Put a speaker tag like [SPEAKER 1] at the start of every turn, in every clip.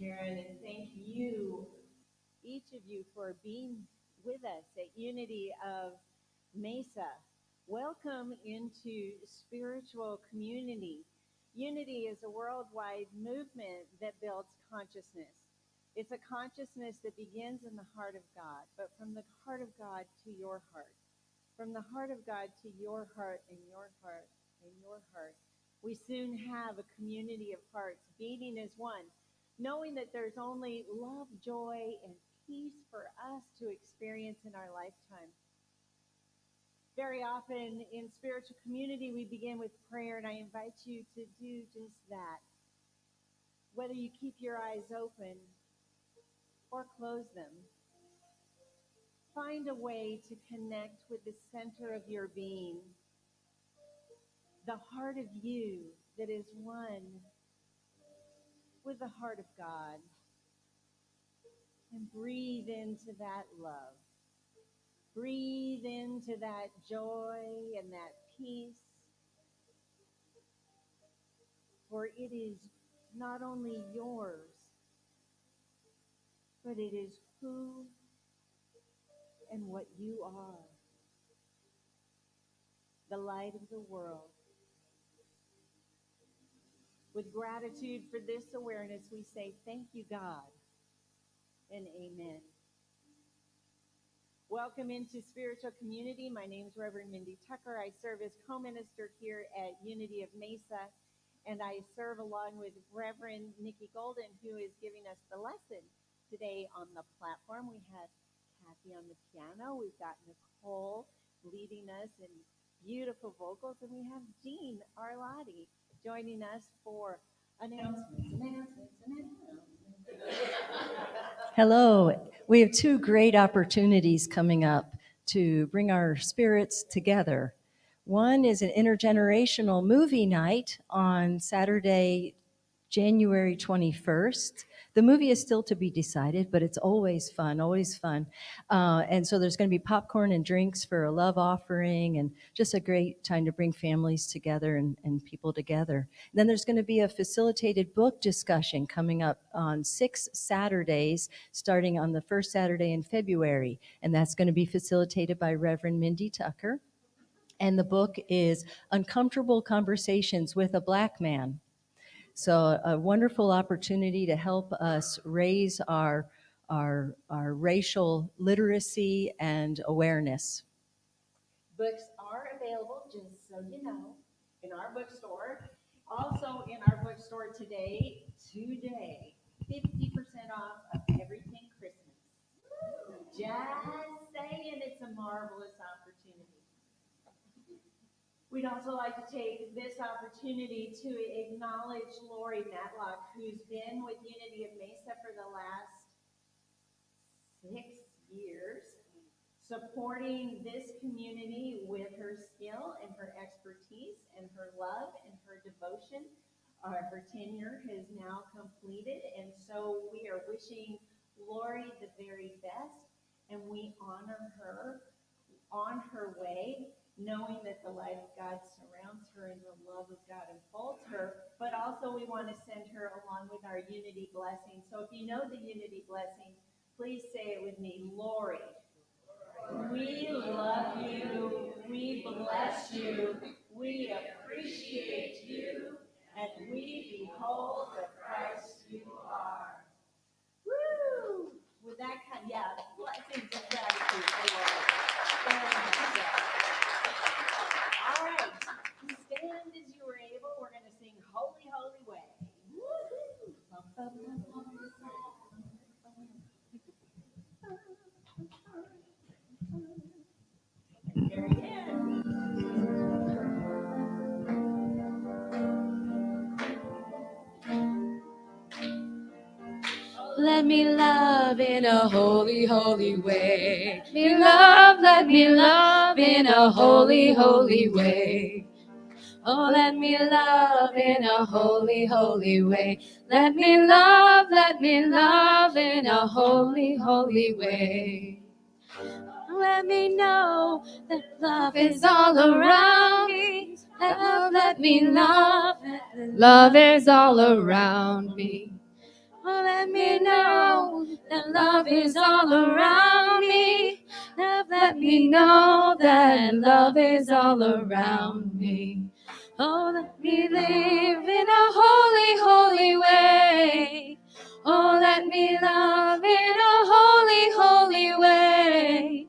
[SPEAKER 1] Karen, and thank you, each of you, for being with us at Unity of Mesa. Welcome into spiritual community. Unity is a worldwide movement that builds consciousness. It's a consciousness that begins in the heart of God, but from the heart of God to your heart, from the heart of God to your heart and your heart and your heart. We soon have a community of hearts beating as one, knowing that there's only love, joy, and peace for us to experience in our lifetime. Very often in spiritual community, we begin with prayer, and I invite you to do just that. Whether you keep your eyes open or close them, find a way to connect with the center of your being, the heart of you that is one with the heart of God, and breathe into that love. Breathe into that joy and that peace, for it is not only yours, but it is who and what you are, the light of the world. With gratitude for this awareness, we say, thank you, God, and amen. Welcome into spiritual community. My name is Reverend Mindy Tucker. I serve as co-minister here at Unity of Mesa, and I serve along with Reverend Nikki Golden, who is giving us the lesson today on the platform. We have Kathy on the piano. We've got Nicole leading us in beautiful vocals, and we have Jean Arlotti joining us for announcements.
[SPEAKER 2] Hello. We have two great opportunities coming up to bring our spirits together. One is an intergenerational movie night on Saturday, January 21st. The movie is still to be decided, but it's always fun, always fun. And so there's going to be popcorn and drinks for a love offering and just a great time to bring families together and people together. And then there's going to be a facilitated book discussion coming up on 6 Saturdays, starting on the first Saturday in February. And that's going to be facilitated by Reverend Mindy Tucker. And the book is Uncomfortable Conversations with a Black Man. So a wonderful opportunity to help us raise our racial literacy and awareness.
[SPEAKER 1] Books are available, just so you know, in our bookstore. Also in our bookstore today, 50% off of everything Christmas. Just saying, it's a marvelous opportunity. We'd also like to take this opportunity to acknowledge Lori Matlock, who's been with Unity of Mesa for the last 6 years, supporting this community with her skill and her expertise and her love and her devotion. Her tenure has now completed, and so we are wishing Lori the very best, and we honor her on her way, knowing that the light of God surrounds her and the love of God enfolds her, but also we want to send her along with our unity blessing. So if you know the unity blessing, please say it with me. Lori, we love you, we bless you, we appreciate you, and we behold the Christ you are. Woo! With that kind, blessings and gratitude for Lori. Very much so. All right, stand as you are able. We're going to sing Holy, Holy Way. Woo-hoo. Very good.
[SPEAKER 3] Let me love in a holy, holy way. Let me love in a holy, holy way. Oh, let me love in a holy, holy way. Let me love in a holy, holy way. Let me know that love is all around me. Let me love is all around me. Oh, let me know that love is all around me. Let me know that love is all around me. Oh, let me live in a holy, holy way. Oh, let me love in a holy, holy way.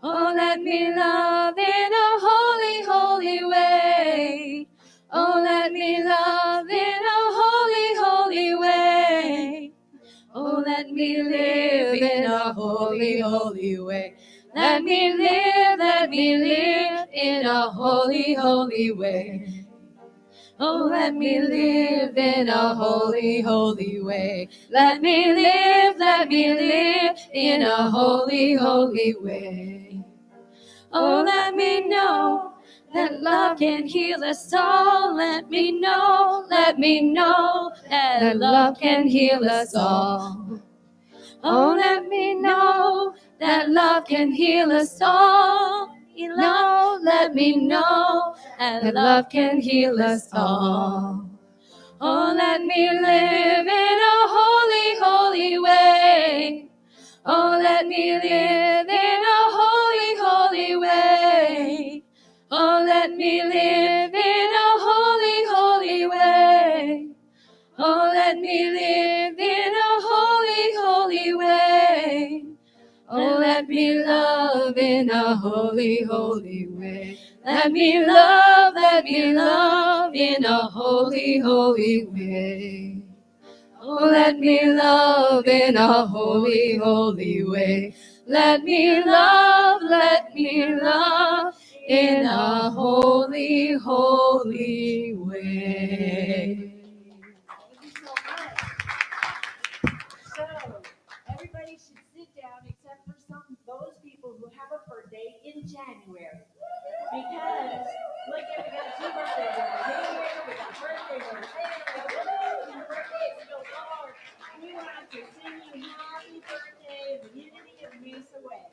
[SPEAKER 3] Oh, let me love in a holy, holy way. Oh, let me love in a holy, holy way. Oh, let me live in a holy, holy way. Let me live in a holy, holy way. Oh, let me live in a holy, holy way. Let me live in a holy, holy way. Oh, let me know that love can heal us all. Let me know that love can heal us all. Oh, let me know that love can heal us all. Let me know that love can heal us all. Oh, let me live in a holy, holy way. Oh, let me live in a holy, holy way. Oh, let me live in a holy, holy way. Oh, let me live in a holy, holy way. Oh, let me love in a holy, holy way. Let me love in a holy, holy way. Oh, let me love in a holy, holy way. Let me love in a holy, holy way.
[SPEAKER 1] Thank you so much. So, everybody should sit down except for those people who have a birthday in January. Because, look, we got two birthday girls here, we got birthday girls there, we got birthdays go forward. We want to sing you happy birthday, the unity of Mesa Way.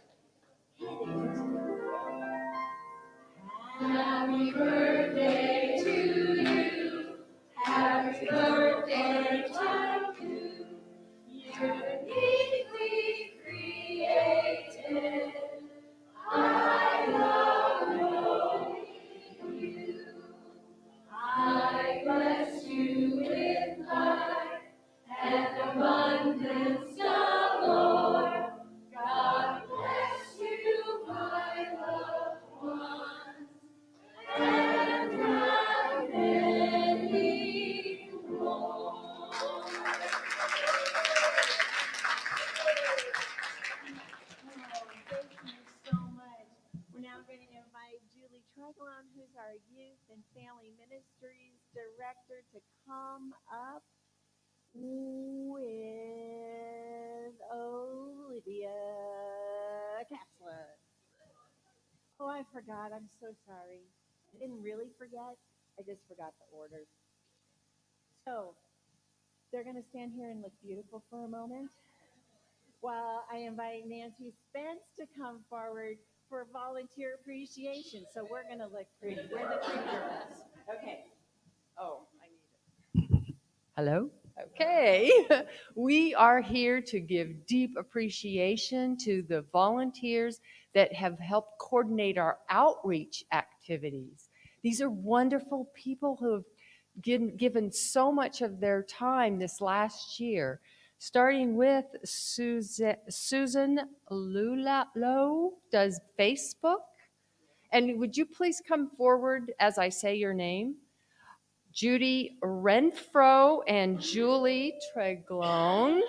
[SPEAKER 1] Happy birthday to you. Happy birthday to you. Uniquely created. I love knowing you. I bless you with life and abundance galore. God bless you, my loved ones, and many more. Thank you so much. We're now going to invite Julie Treglon, who's our Youth and Family Ministries Director, to come up with Olivia Kaplan. Oh, I forgot. I'm so sorry. I didn't really forget. I just forgot the order. So they're going to stand here and look beautiful for a moment while I invite Nancy Spence to come forward for volunteer appreciation. So we're going to look pretty. We're the pretty girls. Okay. Oh, I need it.
[SPEAKER 4] Hello? Okay. We are here to give deep appreciation to the volunteers that have helped coordinate our outreach activities. These are wonderful people who have given so much of their time this last year, starting with Susan Lula does Facebook. And would you please come forward as I say your name? Judy Renfro and Julie Treglone.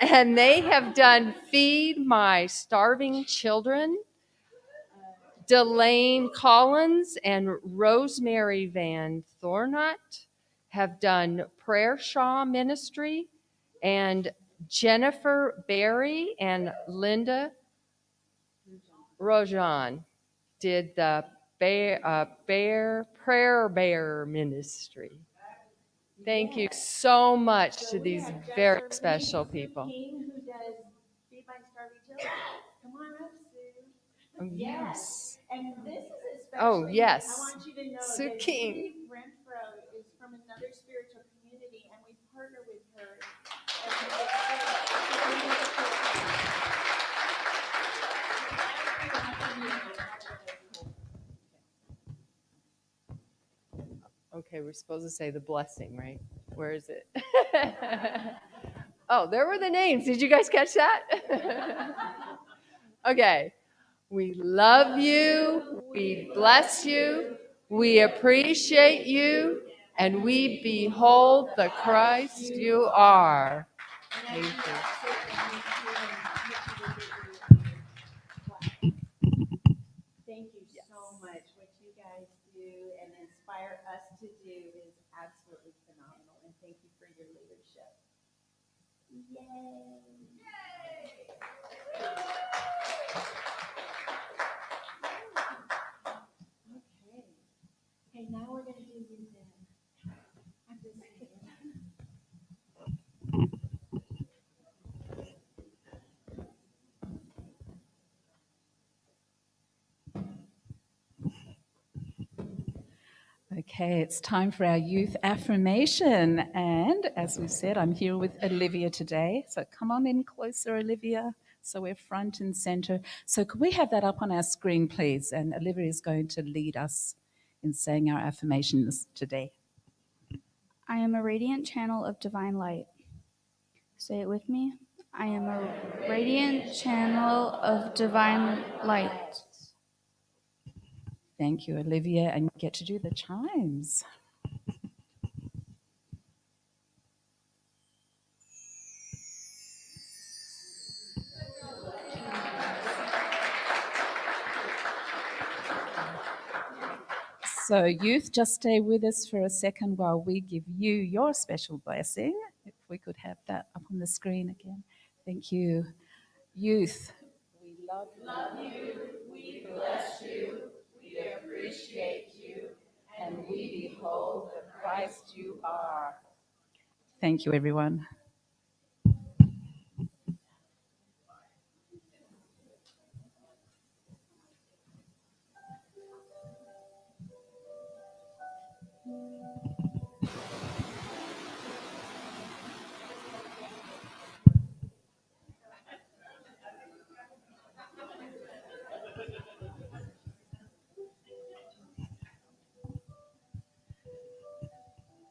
[SPEAKER 4] And they have done Feed My Starving Children. Delane Collins and Rosemary Van Thornott have done Prayer Shaw Ministry. And Jennifer Berry and Linda Rojan did the Prayer Bear Ministry. Thank you so much to these very special people.
[SPEAKER 1] King, who does Feed My Starving Children. Come on up, Sue.
[SPEAKER 4] Oh, yes.
[SPEAKER 1] And this is especially,
[SPEAKER 4] Oh, yes.
[SPEAKER 1] I want you to know
[SPEAKER 4] Sue
[SPEAKER 1] that
[SPEAKER 4] King.
[SPEAKER 1] Judy Renfro is from another spiritual community, and we partner with her
[SPEAKER 4] Okay, we're supposed to say the blessing, right? Where is it? Oh, there were the names. Did you guys catch that? Okay. We love you. We bless you. We appreciate you. And we behold the Christ you are.
[SPEAKER 1] And
[SPEAKER 4] Thank you.
[SPEAKER 1] Thank you so much. What you guys do and inspire us to do is absolutely phenomenal. And thank you for your leadership. Yay! Okay. Okay, now we're going to do you then. I'm just kidding.
[SPEAKER 5] Okay, it's time for our youth affirmation. And as we said, I'm here with Olivia today. So come on in closer, Olivia. So we're front and center. So could we have that up on our screen, please? And Olivia is going to lead us in saying our affirmations today.
[SPEAKER 6] I am a radiant channel of divine light. Say it with me. I am a radiant channel of divine light.
[SPEAKER 5] Thank you, Olivia. And you get to do the chimes. So, youth, just stay with us for a second while we give you your special blessing. If we could have that up on the screen again. Thank you. Youth, we love you, we bless you, we appreciate you, and we behold the Christ you are. Thank you, everyone.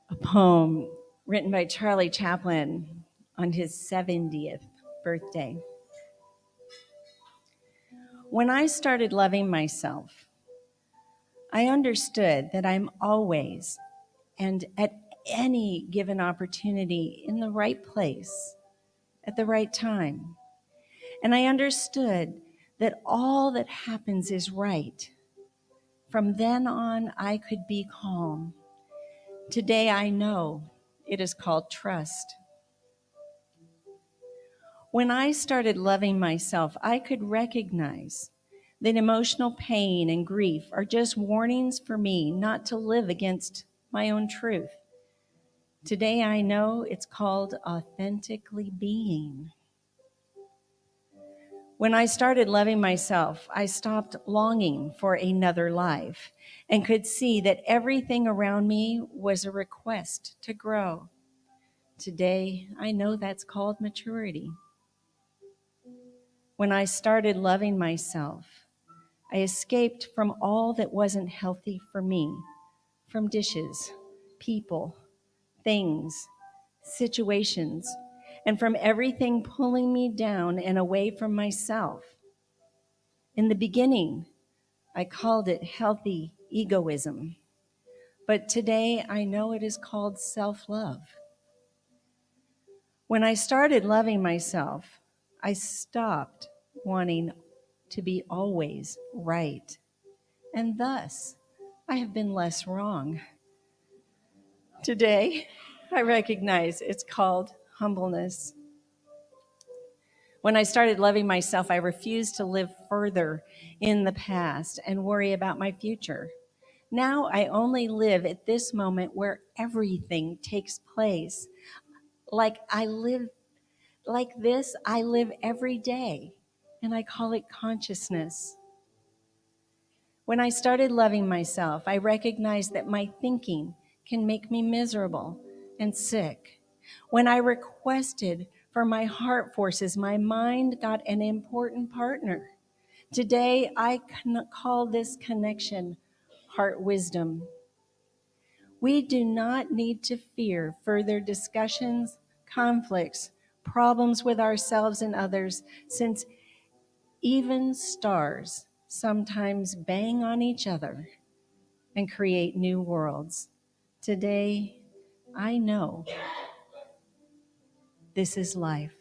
[SPEAKER 2] A poem written by Charlie Chaplin on his 70th birthday. When I started loving myself, I understood that I'm always and at any given opportunity in the right place at the right time. And I understood that all that happens is right. From then on, I could be calm. Today, I know it is called trust. When I started loving myself, I could recognize that emotional pain and grief are just warnings for me not to live against my own truth. Today, I know it's called authentically being. When I started loving myself, I stopped longing for another life and could see that everything around me was a request to grow. Today, I know that's called maturity. When I started loving myself, I escaped from all that wasn't healthy for me, from dishes, people, things, situations, and from everything pulling me down and away from myself. In the beginning, I called it healthy egoism, but today I know it is called self-love. When I started loving myself, I stopped wanting to be always right, and thus I have been less wrong. Today, I recognize it's called humbleness. When I started loving myself, I refused to live further in the past and worry about my future. Now I only live at this moment where everything takes place. I live every day, and I call it consciousness. When I started loving myself, I recognized that my thinking can make me miserable and sick. When I requested for my heart forces, my mind got an important partner. Today, I call this connection heart wisdom. We do not need to fear further discussions, conflicts, problems with ourselves and others, since even stars sometimes bang on each other and create new worlds. Today, I know this is life.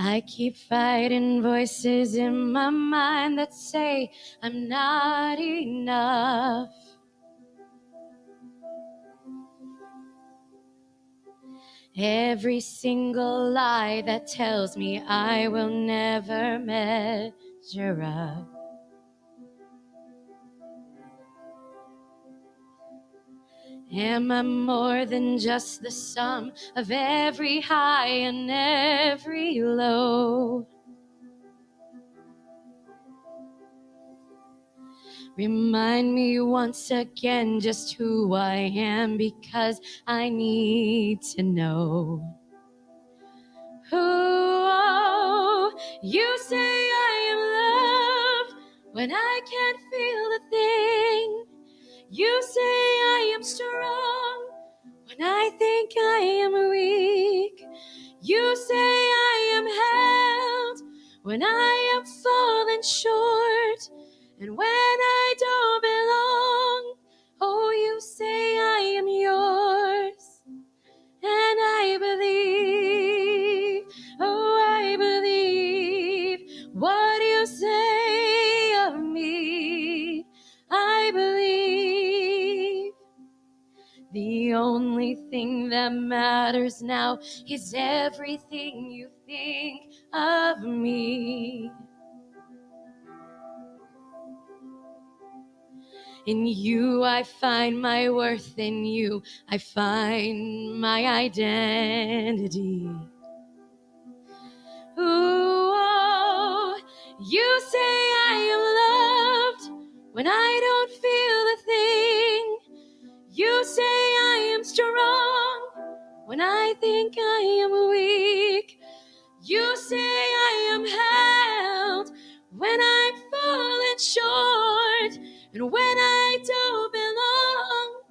[SPEAKER 3] I keep fighting voices in my mind that say I'm not enough. Every single lie that tells me I will never measure up. Am I more than just the sum of every high and every low? Remind me once again just who I am, because I need to know. Oh, you say I am loved when I can't feel a thing. You say I am strong when I think I am weak. You say I am held when I am falling short. And when I don't belong, oh, you say I am yours. And I believe, oh, I believe what you say of me. I believe. The only thing that matters now is everything you think of me. In you I find my worth, in you I find my identity. Ooh, oh, you say I am loved when I don't feel a thing. You say I am strong when I think I am weak. You say I am held when I'm falling short. And when I don't belong,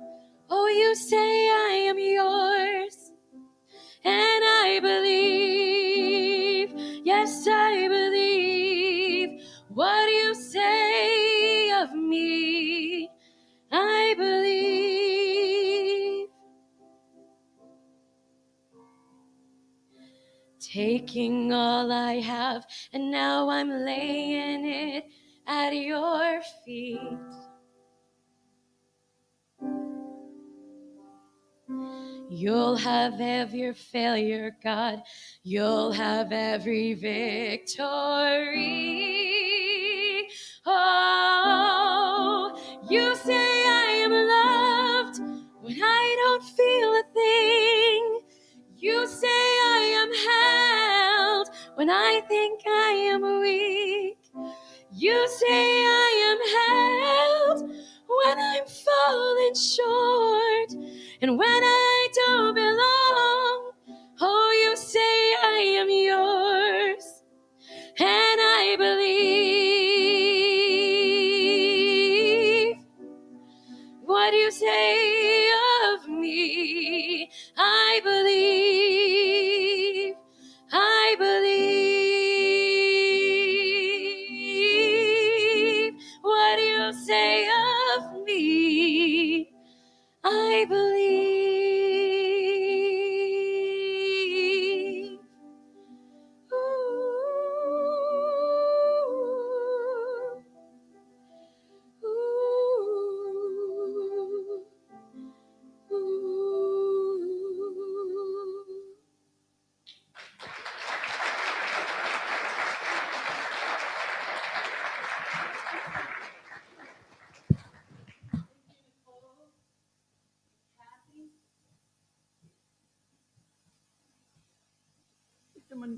[SPEAKER 3] oh, you say I am yours. And I believe, yes, I believe what you say of me. I believe. Taking all I have, and now I'm laying it at your feet. You'll have every failure, God. You'll have every victory. Oh, you say I am loved when I don't feel a thing. You say I am held when I think I am weak. You say I am held when I'm falling short. And when I don't belong, oh, you say I am yours. And I believe what you say of me. I believe. I believe what you say of me. I believe.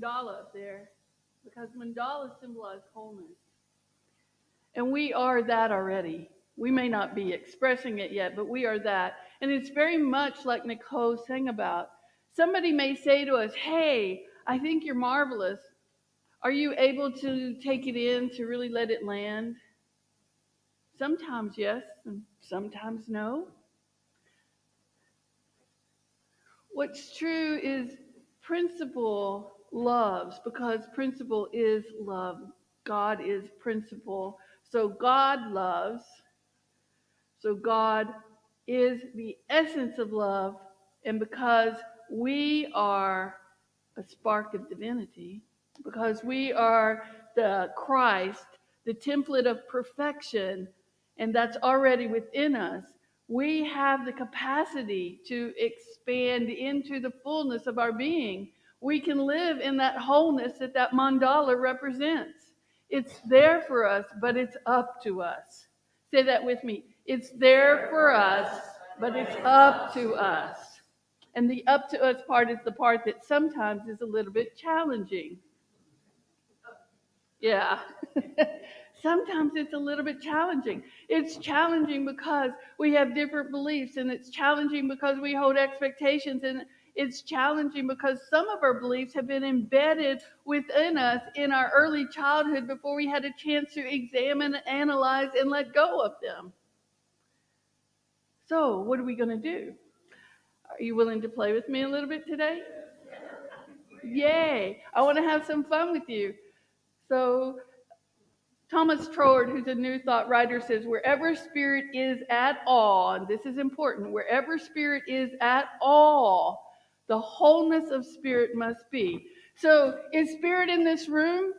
[SPEAKER 7] mandala up there because mandalas symbolize wholeness. And we are that already. We may not be expressing it yet, but we are that. And it's very much like Nicole sang about. Somebody may say to us, hey, I think you're marvelous. Are you able to take it in, to really let it land? Sometimes yes, and sometimes no. What's true is principle loves, because principle is love. God is principle. So God loves. So God is the essence of love. And because we are a spark of divinity, because we are the Christ, the template of perfection, and that's already within us, we have the capacity to expand into the fullness of our being. We can live in that wholeness that that mandala represents. It's there for us, but it's up to us. Say that with me. It's there for us, but it's up to us. And the up to us part is the part that sometimes is a little bit challenging. Yeah. Sometimes it's a little bit challenging. It's challenging because we have different beliefs, and it's challenging because we hold expectations, and it's challenging because some of our beliefs have been embedded within us in our early childhood before we had a chance to examine, analyze, and let go of them. So, what are we going to do? Are you willing to play with me a little bit today? Yay! I want to have some fun with you. So, Thomas Troward, who's a New Thought writer, says, wherever spirit is at all, and this is important, wherever spirit is at all, the wholeness of spirit must be. So, is spirit in this room?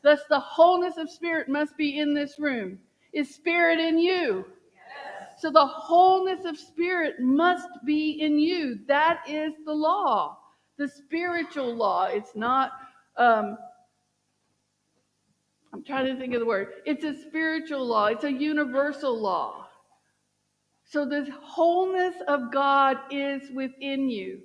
[SPEAKER 7] Thus, the wholeness of spirit must be in this room. Is spirit in you? So the wholeness of spirit must be in you. That is the law, the spiritual law. It's not, I'm trying to think of the word. It's a spiritual law. It's a universal law. So the wholeness of God is within you.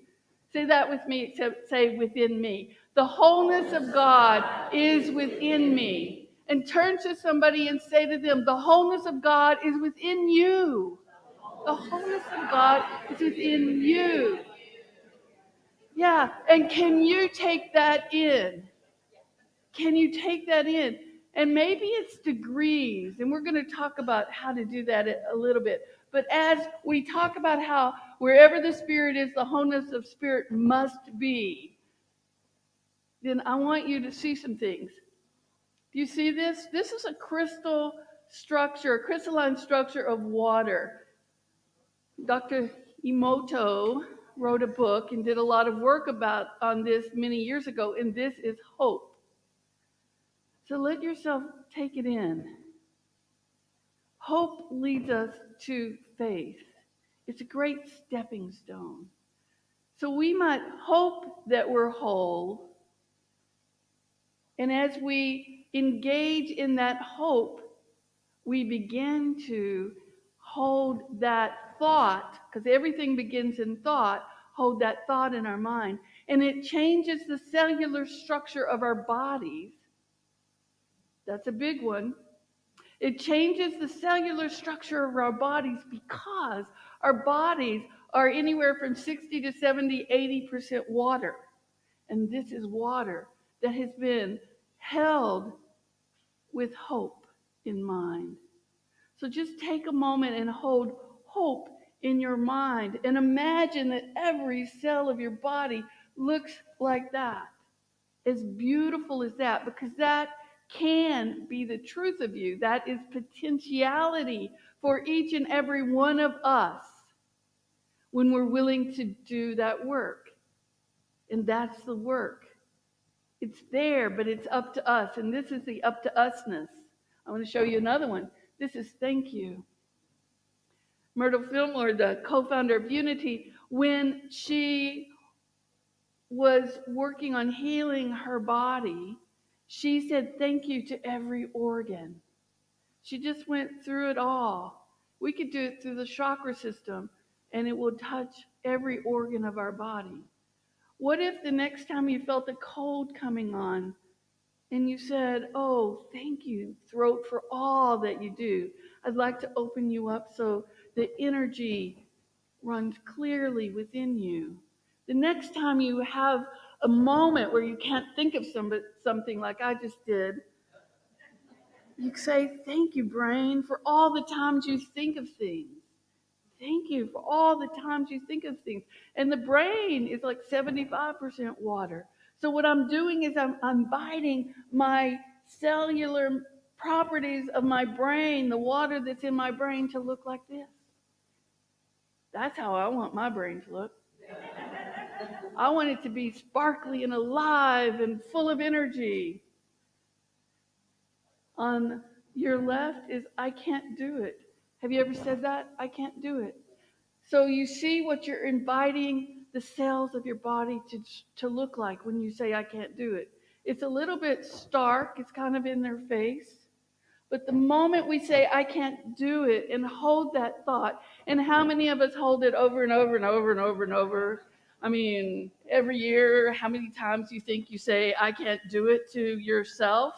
[SPEAKER 7] Say that with me, except say within me. The wholeness of God is within me. And turn to somebody and say to them, the wholeness of God is within you. The wholeness of God is within you. Yeah, and can you take that in? Can you take that in? And maybe it's degrees, and we're going to talk about how to do that a little bit. But as we talk about how wherever the Spirit is, the wholeness of Spirit must be, then I want you to see some things. Do you see this? This is a crystal structure, a crystalline structure of water. Dr. Emoto wrote a book and did a lot of work on this many years ago, and this is hope. So let yourself take it in. Hope leads us to faith. It's a great stepping stone. So we might hope that we're whole, and as we engage in that hope, we begin to hold that thought, because everything begins in thought, hold that thought in our mind, and it changes the cellular structure of our bodies. That's a big one. It changes the cellular structure of our bodies because our bodies are anywhere from 60 to 70, 80% water. And this is water that has been held with hope in mind. So just take a moment and hold hope in your mind and imagine that every cell of your body looks like that. As beautiful as that, because that can be the truth of you. That is potentiality for each and every one of us when we're willing to do that work. And that's the work. It's there, but it's up to us. And this is the up to usness. I want to show you another one. This is thank you. Myrtle Fillmore, the co-founder of Unity, when she was working on healing her body, she said thank you to every organ. She just went through it all. We could do it through the chakra system, and it will touch every organ of our body. What if the next time you felt a cold coming on and you said, oh, thank you, throat, for all that you do. I'd like to open you up so the energy runs clearly within you. The next time you have a moment where you can't think of something like I just did, you say, thank you, brain, for all the times you think of things. Thank you for all the times you think of things. And the brain is like 75% water. So what I'm doing is I'm inviting my cellular properties of my brain, the water that's in my brain, to look like this. That's how I want my brain to look. I want it to be sparkly and alive and full of energy. On your left is, I can't do it. Have you ever said that? I can't do it. So you see what you're inviting the cells of your body to look like when you say, I can't do it. It's a little bit stark. It's kind of in their face. But the moment we say, I can't do it, and hold that thought, and how many of us hold it over and over and over and over and over? I mean, every year, how many times do you think you say, I can't do it, to yourself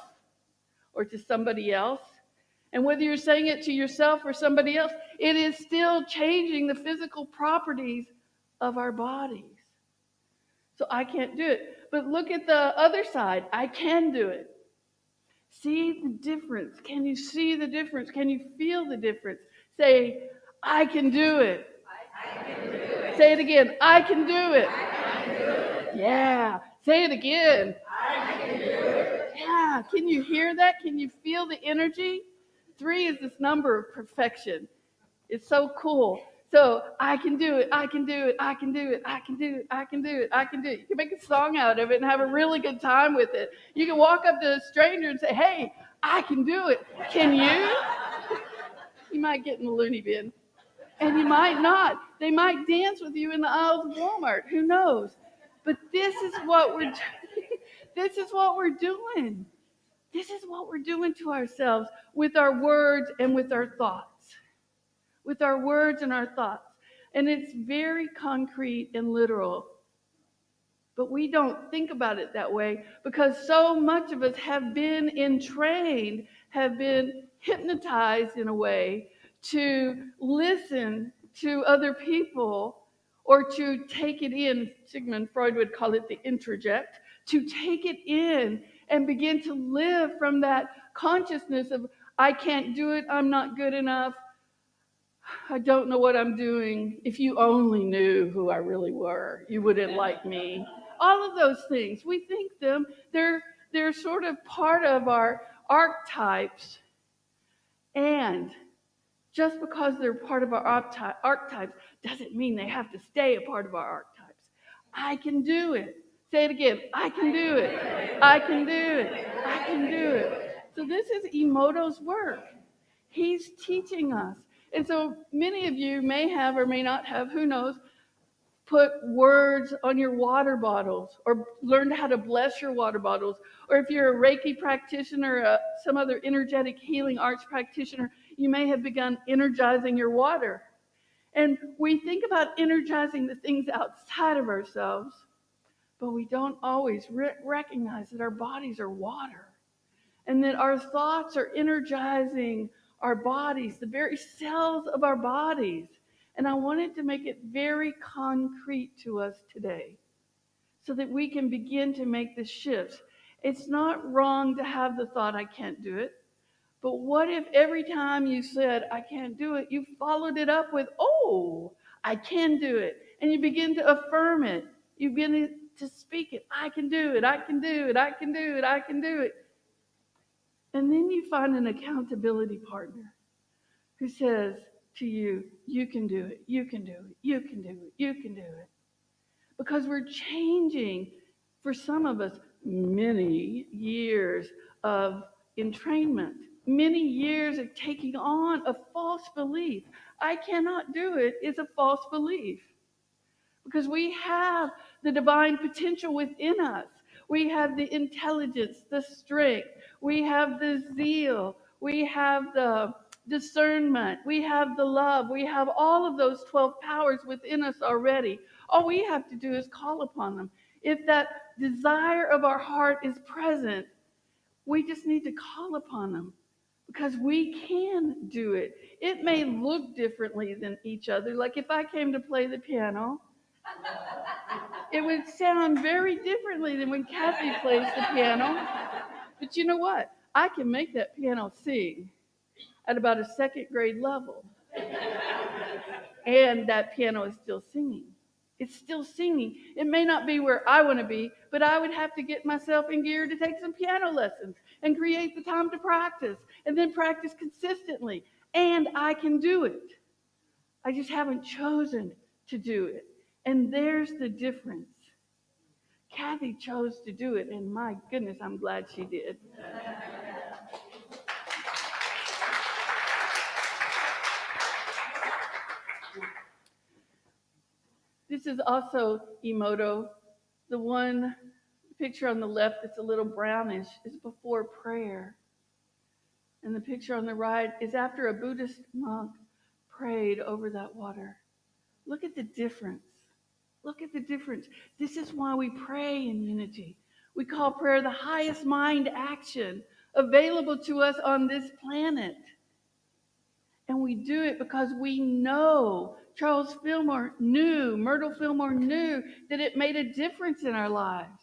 [SPEAKER 7] or to somebody else? And whether you're saying it to yourself or somebody else, it is still changing the physical properties of our bodies. So I can't do it. But look at the other side. I can do it. See the difference. Can you see the difference? Can you feel the difference? Say, I can do it. I can do it. Say it again. I can do it. I can do it. Yeah. Say it again. I can do it. Yeah. Can you hear that? Can you feel the energy? 3 is this number of perfection. It's so cool. So I can do it. I can do it. I can do it. I can do it. I can do it. I can do it. You can make a song out of it and have a really good time with it. You can walk up to a stranger and say, hey, I can do it. Can you? You might get in the loony bin. And you might not. They might dance with you in the aisles of Walmart. Who knows? But this is what we're this is what we're doing. This is what we're doing to ourselves with our words and with our thoughts. With our words and our thoughts. And it's very concrete and literal. But we don't think about it that way because so much of us have been entrained, have been hypnotized in a way to listen to other people or to take it in. Sigmund Freud would call it the introject, to take it in and begin to live from that consciousness of, I can't do it, I'm not good enough, I don't know what I'm doing. If you only knew who I really were, you wouldn't like me. All of those things, we think them, they're sort of part of our archetypes. And just because they're part of our archetypes doesn't mean they have to stay a part of our archetypes. I can do it. Say it again. I can do it. I can do it. I can do it. So this is Emoto's work. He's teaching us. And so many of you may have or may not have, who knows, put words on your water bottles or learned how to bless your water bottles. Or if you're a Reiki practitioner, some other energetic healing arts practitioner, you may have begun energizing your water. And we think about energizing the things outside of ourselves, but we don't always recognize that our bodies are water and that our thoughts are energizing our bodies, the very cells of our bodies. And I wanted to make it very concrete to us today so that we can begin to make the shifts. It's not wrong to have the thought, I can't do it. But what if every time you said, I can't do it, you followed it up with, oh, I can do it. And you begin to affirm it. You begin to speak it. I can do it. I can do it. I can do it. I can do it. And then you find an accountability partner who says to you, you can do it, you can do it, you can do it, you can do it. Because we're changing, for some of us, many years of entrainment, many years of taking on a false belief. I cannot do it is a false belief. Because we have the divine potential within us. We have the intelligence, the strength. We have the zeal. We have the discernment. We have the love. We have all of those 12 powers within us already. All we have to do is call upon them. If that desire of our heart is present, we just need to call upon them because we can do it. It may look differently than each other. Like if I came to play the piano, it would sound very differently than when Kathy plays the piano. But you know what? I can make that piano sing at about a second grade level. And that piano is still singing. It's still singing. It may not be where I want to be, but I would have to get myself in gear to take some piano lessons and create the time to practice and then practice consistently. And I can do it. I just haven't chosen to do it. And there's the difference. Kathy chose to do it, and my goodness, I'm glad she did. This is also Emoto. The one picture on the left that's a little brownish is before prayer. And the picture on the right is after a Buddhist monk prayed over that water. Look at the difference. Look at the difference. This is why we pray in unity. We call prayer the highest mind action available to us on this planet. And we do it because we know, Myrtle Fillmore knew that it made a difference in our lives.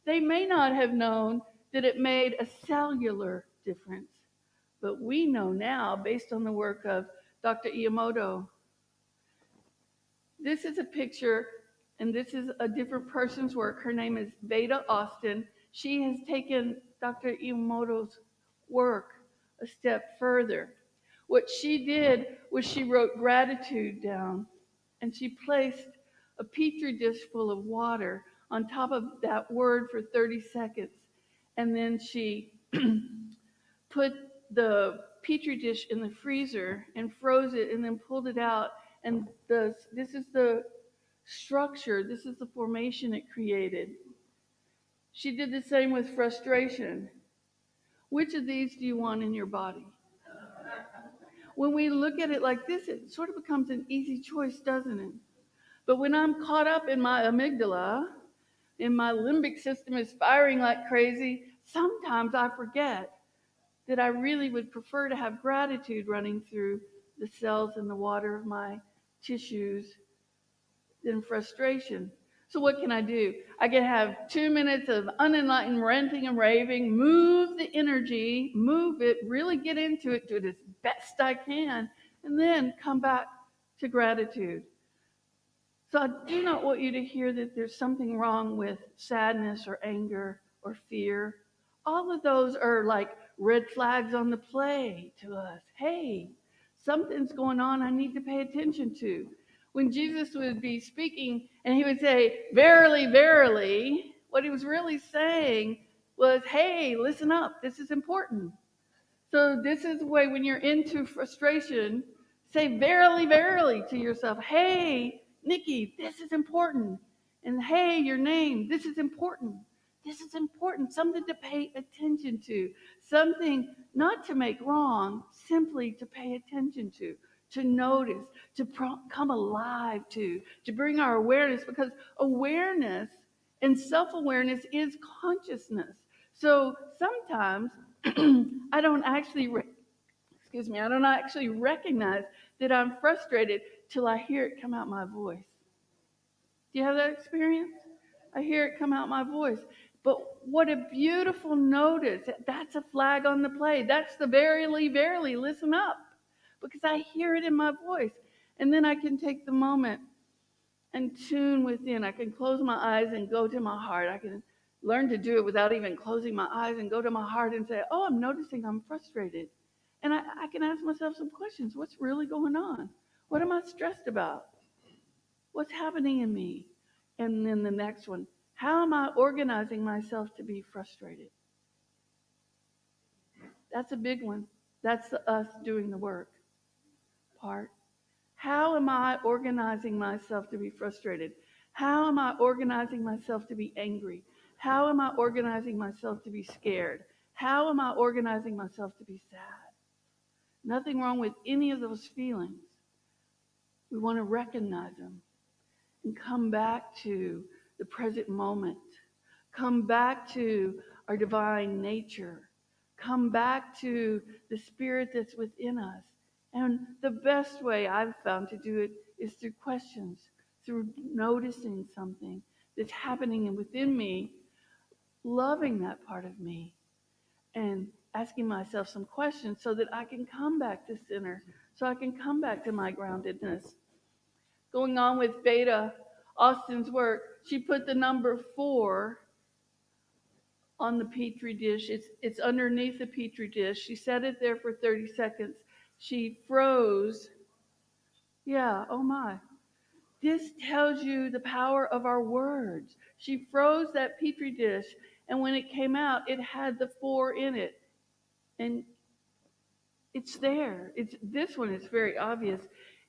[SPEAKER 7] They may not have known that it made a cellular difference, but we know now, based on the work of Dr. Iamoto. This is a picture, and this is a different person's work. Her name is Veda Austin. She has taken Dr. Iamoto's work a step further. What she did was she wrote gratitude down, and she placed a petri dish full of water on top of that word for 30 seconds. And then she put the petri dish in the freezer and froze it and then pulled it out. And this is the structure, this is the formation it created. She did the same with frustration. Which of these do you want in your body? When we look at it like this, it sort of becomes an easy choice, doesn't it? But when I'm caught up in my amygdala, and my limbic system is firing like crazy, sometimes I forget that I really would prefer to have gratitude running through the cells and the water of my tissues than frustration. So what can I do? I can have 2 minutes of unenlightened ranting and raving, move the energy, move it, really get into it, do it as best I can, and then come back to gratitude. So I do not want you to hear that there's something wrong with sadness or anger or fear. All of those are like red flags on the play to us. Hey, something's going on I need to pay attention to. When Jesus would be speaking and he would say, verily, verily, what he was really saying was, hey, listen up, this is important. So this is the way when you're into frustration, say verily, verily to yourself. Hey, Nikki, this is important. And hey, your name, this is important. This is important. Something to pay attention to. Something not to make wrong, simply to pay attention to notice, to come alive to bring our awareness, because awareness and self-awareness is consciousness. So sometimes I don't actually recognize that I'm frustrated till I hear it come out my voice. Do you have that experience? I hear it come out my voice. But what a beautiful notice. That's a flag on the play. That's the verily, verily, listen up. Because I hear it in my voice. And then I can take the moment and tune within. I can close my eyes and go to my heart. I can learn to do it without even closing my eyes and go to my heart and say, oh, I'm noticing I'm frustrated. And I can ask myself some questions. What's really going on? What am I stressed about? What's happening in me? And then the next one, how am I organizing myself to be frustrated? That's a big one. That's us doing the work part. How am I organizing myself to be frustrated? How am I organizing myself to be angry? How am I organizing myself to be scared? How am I organizing myself to be sad? Nothing wrong with any of those feelings. We want to recognize them and come back to the present moment come back to our divine nature, come back to the spirit that's within us. And the best way I've found to do it is through questions, through noticing something that's happening within me, loving that part of me, and asking myself some questions so that I can come back to center, so I can come back to my groundedness. Going on with Beta Austin's work, she put the number 4 on the petri dish. It's underneath the petri dish. She set it there for 30 seconds. She froze. Yeah, oh my. This tells you the power of our words. She froze that petri dish, and when it came out, it had the 4 in it. And it's there. This one is very obvious.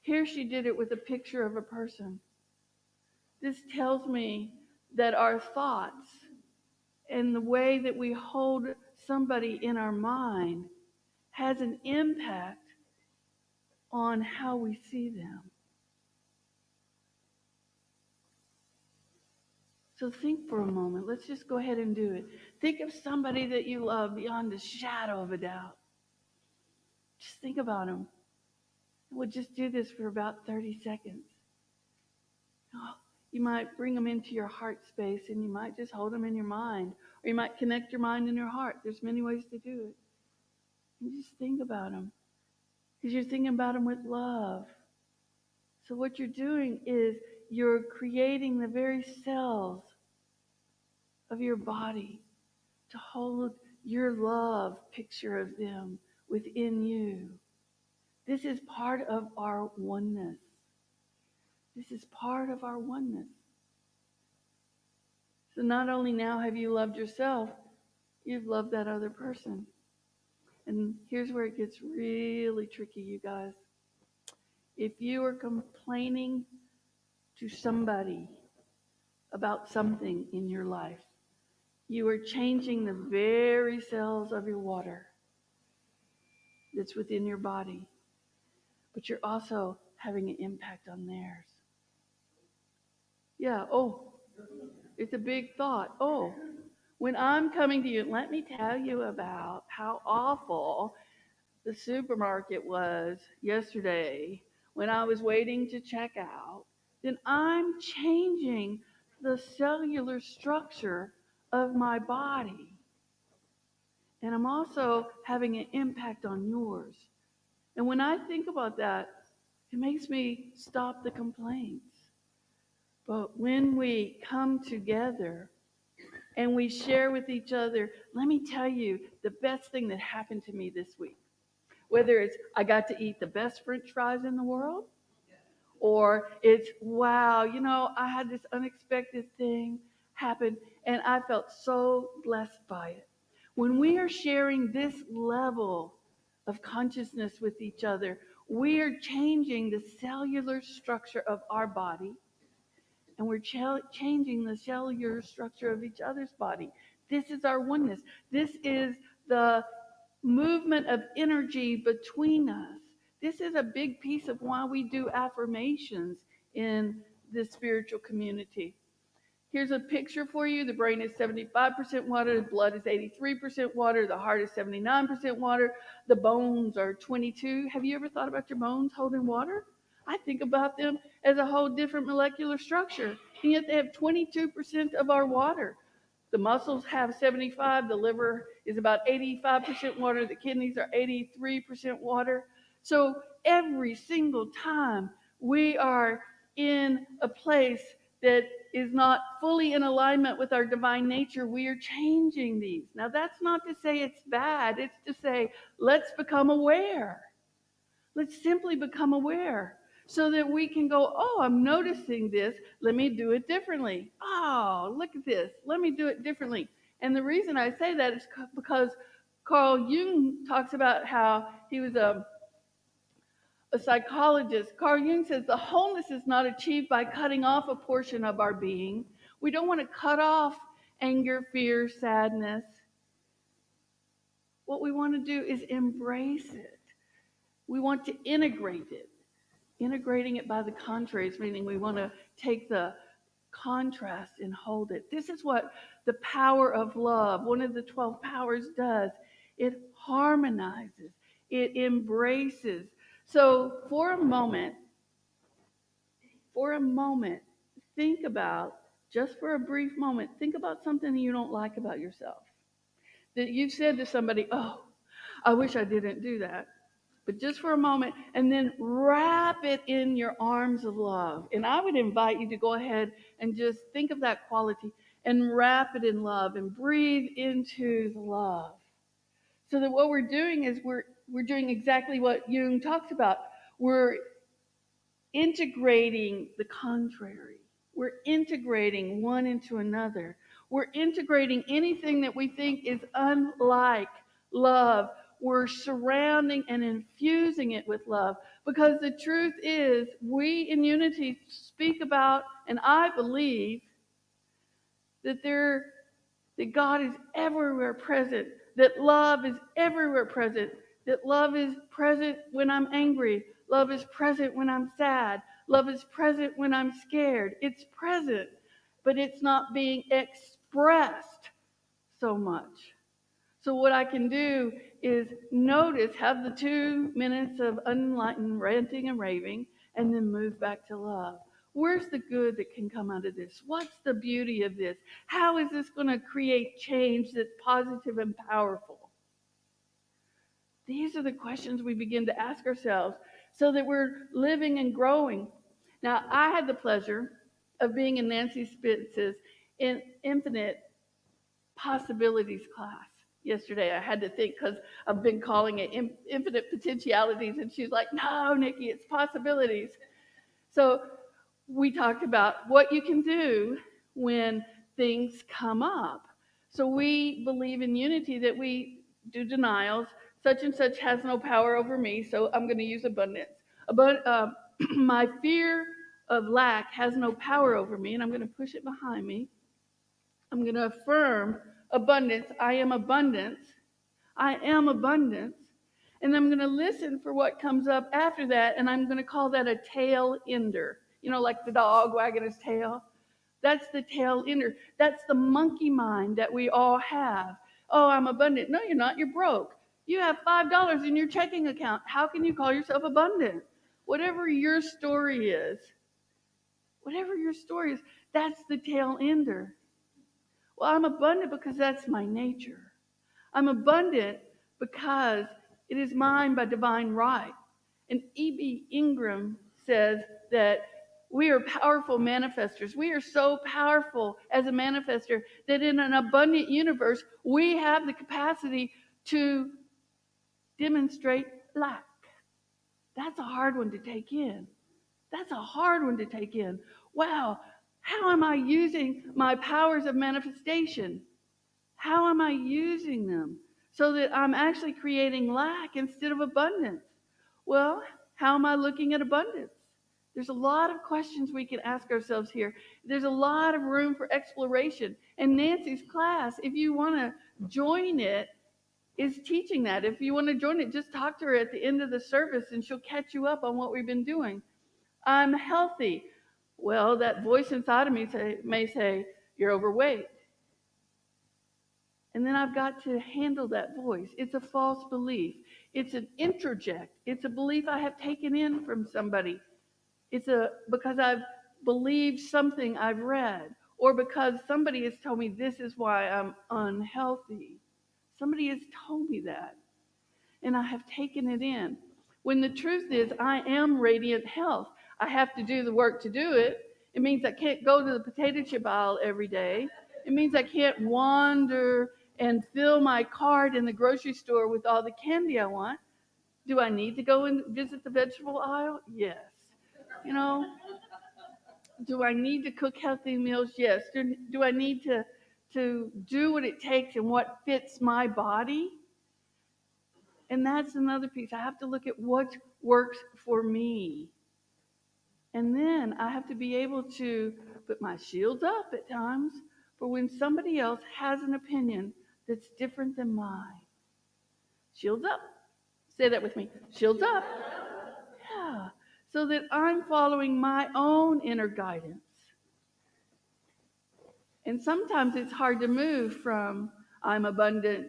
[SPEAKER 7] Here she did it with a picture of a person. This tells me that our thoughts and the way that we hold somebody in our mind has an impact on how we see them. So think for a moment. Let's just go ahead and do it. Think of somebody that you love beyond a shadow of a doubt. Just think about them. We'll just do this for about 30 seconds. You might bring them into your heart space, and you might just hold them in your mind. Or you might connect your mind and your heart. There's many ways to do it. And just think about them. Because you're thinking about them with love. So what you're doing is you're creating the very cells of your body to hold your love picture of them within you. This is part of our oneness. This is part of our oneness. So not only now have you loved yourself, you've loved that other person. And here's where it gets really tricky, you guys. If you are complaining to somebody about something in your life, you are changing the very cells of your water that's within your body. But you're also having an impact on theirs. Yeah, it's a big thought. When I'm coming to you, let me tell you about how awful the supermarket was yesterday when I was waiting to check out, then I'm changing the cellular structure of my body. And I'm also having an impact on yours. And when I think about that, it makes me stop the complaints. But when we come together and we share with each other, let me tell you the best thing that happened to me this week. Whether it's I got to eat the best French fries in the world, or it's, wow, I had this unexpected thing happen and I felt so blessed by it. When we are sharing this level of consciousness with each other, we are changing the cellular structure of our body, and we're changing the cellular structure of each other's body. This is our oneness. This is the movement of energy between us. This is a big piece of why we do affirmations in this spiritual community. Here's a picture for you. The brain is 75% water, the blood is 83% water, the heart is 79% water, the bones are 22. Have you ever thought about your bones holding water? I think about them as a whole different molecular structure, and yet they have 22% of our water. The muscles have 75, the liver is about 85% water, the kidneys are 83% water. So every single time we are in a place that is not fully in alignment with our divine nature, we are changing these. Now, that's not to say it's bad. It's to say, let's become aware. Let's simply become aware so that we can go, I'm noticing this. Let me do it differently. Oh, look at this. Let me do it differently. And the reason I say that is because Carl Jung talks about how he was a psychologist. Carl Jung says the wholeness is not achieved by cutting off a portion of our being. We don't want to cut off anger, fear, sadness. What we want to do is embrace it. We want to integrate it. Integrating it by the contrary, meaning we want to take the contrast and hold it. This is what the power of love, one of the 12 powers, does. It harmonizes, it embraces. So for a moment, think about, just for a brief moment, think about something that you don't like about yourself. That you've said to somebody, oh, I wish I didn't do that. But just for a moment, and then wrap it in your arms of love. And I would invite you to go ahead and just think of that quality and wrap it in love and breathe into the love. So that what we're doing is we're doing exactly what Jung talks about. We're integrating the contrary. We're integrating one into another. We're integrating anything that we think is unlike love. We're surrounding and infusing it with love. Because the truth is, we in unity speak about, and I believe, that God is everywhere present, that love is everywhere present, that love is present when I'm angry, love is present when I'm sad, love is present when I'm scared. It's present, but it's not being expressed so much. So what I can do is notice, have the 2 minutes of unenlightened ranting and raving, and then move back to love. Where's the good that can come out of this? What's the beauty of this? How is this going to create change that's positive and powerful? These are the questions we begin to ask ourselves so that we're living and growing. Now, I had the pleasure of being in Nancy Spitz's Infinite Possibilities class yesterday. I had to think because I've been calling it Infinite Potentialities, and she's like, no, Nikki, it's possibilities. So we talked about what you can do when things come up. So we believe in unity, that we do denials. Such and such has no power over me, so I'm going to use abundance. My fear of lack has no power over me, and I'm going to push it behind me. I'm going to affirm abundance. I am abundance. I am abundance. And I'm going to listen for what comes up after that, and I'm going to call that a tail ender. You know, like the dog wagging his tail. That's the tail ender. That's the monkey mind that we all have. Oh, I'm abundant. No, you're not. You're broke. You have $5 in your checking account. How can you call yourself abundant? Whatever your story is, that's the tail ender. Well, I'm abundant because that's my nature. I'm abundant because it is mine by divine right. And E.B. Ingram says that we are powerful manifestors. We are so powerful as a manifester that in an abundant universe, we have the capacity to demonstrate lack. That's a hard one to take in. Wow, how am I using my powers of manifestation? How am I using them so that I'm actually creating lack instead of abundance? Well, how am I looking at abundance? There's a lot of questions we can ask ourselves here. There's a lot of room for exploration. And Nancy's class, if you want to join it, is teaching that. If you want to join it, just talk to her at the end of the service and she'll catch you up on what we've been doing. I'm healthy. Well, that voice inside of me may say, you're overweight. And then I've got to handle that voice. It's a false belief. It's an introject. It's a belief I have taken in from somebody. Because I've believed something I've read, or because somebody has told me this is why I'm unhealthy. Somebody has told me that, and I have taken it in. When the truth is, I am radiant health. I have to do the work to do it. It means I can't go to the potato chip aisle every day. It means I can't wander and fill my cart in the grocery store with all the candy I want. Do I need to go and visit the vegetable aisle? Yes. You know, do I need to cook healthy meals? Yes. Do I need to do what it takes and what fits my body? And that's another piece. I have to look at what works for me. And then I have to be able to put my shields up at times for when somebody else has an opinion that's different than mine. Shields up. Say that with me. Shields up. Yeah. So that I'm following my own inner guidance. And sometimes it's hard to move from I'm abundant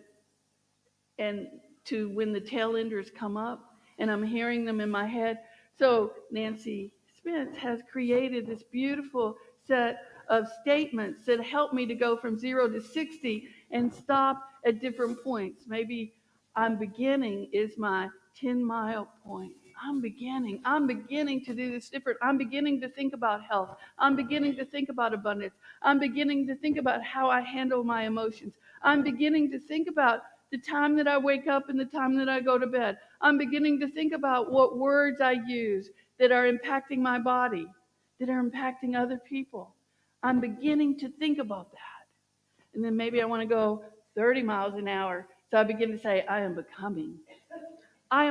[SPEAKER 7] and to when the tail enders come up and I'm hearing them in my head. So Nancy Spence has created this beautiful set of statements that help me to go from 0 to 60 and stop at different points. Maybe I'm beginning is my 10-mile point. I'm beginning to do this different. I'm beginning to think about health. I'm beginning to think about abundance. I'm beginning to think about how I handle my emotions. I'm beginning to think about the time that I wake up and the time that I go to bed. I'm beginning to think about what words I use that are impacting my body, that are impacting other people. I'm beginning to think about that. And then maybe I want to go 30 miles an hour. So I begin to say, I am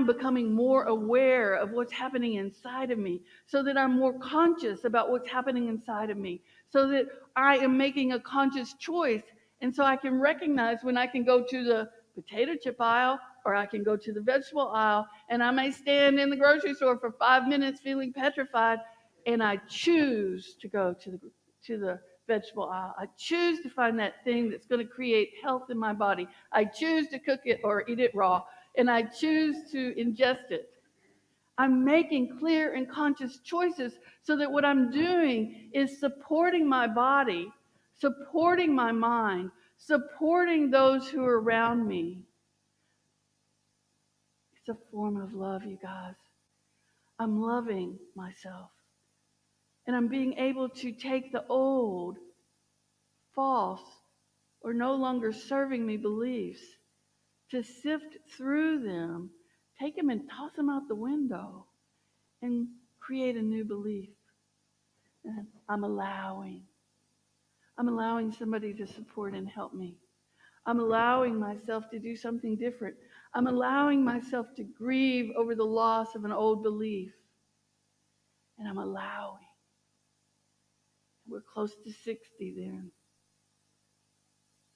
[SPEAKER 7] becoming more aware of what's happening inside of me so that I'm more conscious about what's happening inside of me, so that I am making a conscious choice. And so I can recognize when I can go to the potato chip aisle or I can go to the vegetable aisle, and I may stand in the grocery store for 5 minutes feeling petrified, and I choose to go to the vegetable aisle. I choose to find that thing that's going to create health in my body. I choose to cook it or eat it raw, and I choose to ingest it. I'm making clear and conscious choices so that what I'm doing is supporting my body, supporting my mind, supporting those who are around me. It's a form of love, you guys. I'm loving myself. And I'm being able to take the old, false, or no longer serving me beliefs, to sift through them, take them and toss them out the window, and create a new belief. And I'm allowing somebody to support and help me. I'm allowing myself to do something different. I'm allowing myself to grieve over the loss of an old belief. And I'm allowing. We're close to 60 then.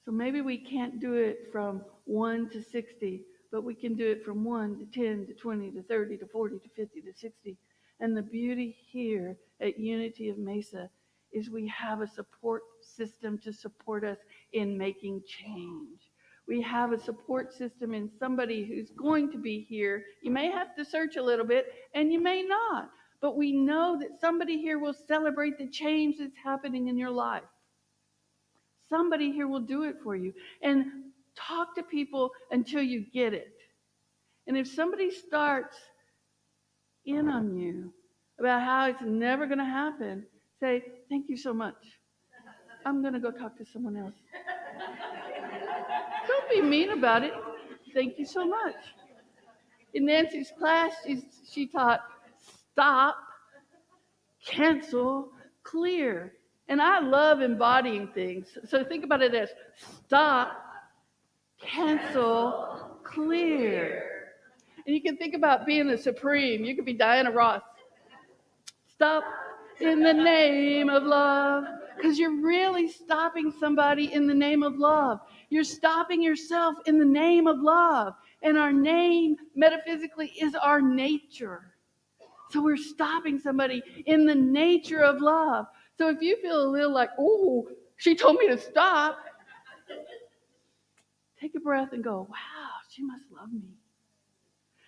[SPEAKER 7] So maybe we can't do it from 1 to 60, but we can do it from 1 to 10 to 20 to 30 to 40 to 50 to 60. And the beauty here at Unity of Mesa is we have a support system to support us in making change. We have a support system in somebody who's going to be here. You may have to search a little bit, and you may not. But we know that somebody here will celebrate the change that's happening in your life. Somebody here will do it for you. And talk to people until you get it. And if somebody starts in on you about how it's never going to happen, say, thank you so much. I'm going to go talk to someone else. Don't be mean about it. Thank you so much. In Nancy's class, she taught stop, cancel, clear. And I love embodying things. So think about it as stop, cancel, clear. And you can think about being the supreme. You could be Diana Ross. Stop in the name of love. Because you're really stopping somebody in the name of love. You're stopping yourself in the name of love. And our name, metaphysically, is our nature. So we're stopping somebody in the nature of love. So if you feel a little like, oh, she told me to stop, take a breath and go, wow, she must love me.